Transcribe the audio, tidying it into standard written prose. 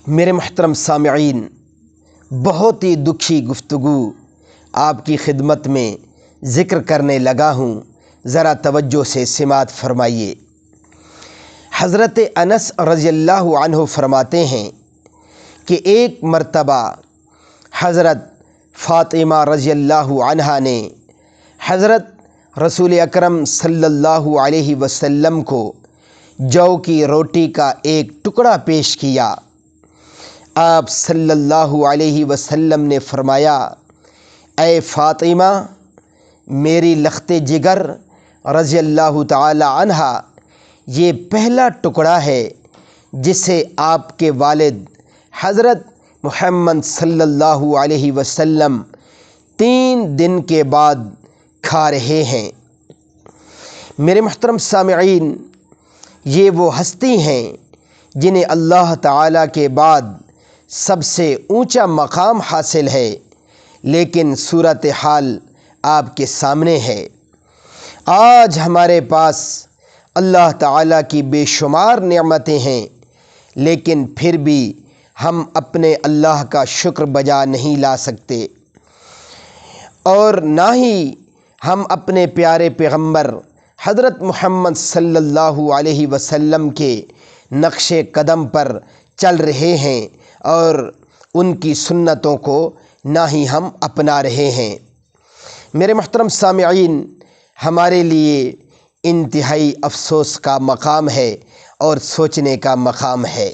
میرے محترم سامعین، بہت ہی دکھی گفتگو آپ کی خدمت میں ذکر کرنے لگا ہوں، ذرا توجہ سے سماعت فرمائیے۔ حضرت انس رضی اللہ عنہ فرماتے ہیں کہ ایک مرتبہ حضرت فاطمہ رضی اللہ عنہا نے حضرت رسول اکرم صلی اللہ علیہ وسلم کو جو کی روٹی کا ایک ٹکڑا پیش کیا۔ آپ صلی اللہ علیہ وسلم نے فرمایا، اے فاطمہ، میری لخت جگر رضی اللہ تعالی عنہا، یہ پہلا ٹکڑا ہے جسے آپ کے والد حضرت محمد صلی اللہ علیہ وسلم 3 دن کے بعد کھا رہے ہیں۔ میرے محترم سامعین، یہ وہ ہستی ہیں جنہیں اللہ تعالیٰ کے بعد سب سے اونچا مقام حاصل ہے، لیکن صورتحال آپ کے سامنے ہے۔ آج ہمارے پاس اللہ تعالیٰ کی بے شمار نعمتیں ہیں، لیکن پھر بھی ہم اپنے اللہ کا شکر بجا نہیں لا سکتے، اور نہ ہی ہم اپنے پیارے پیغمبر حضرت محمد صلی اللہ علیہ وسلم کے نقش قدم پر چل رہے ہیں، اور ان کی سنتوں کو نہ ہی ہم اپنا رہے ہیں۔ میرے محترم سامعین، ہمارے لیے انتہائی افسوس کا مقام ہے اور سوچنے کا مقام ہے۔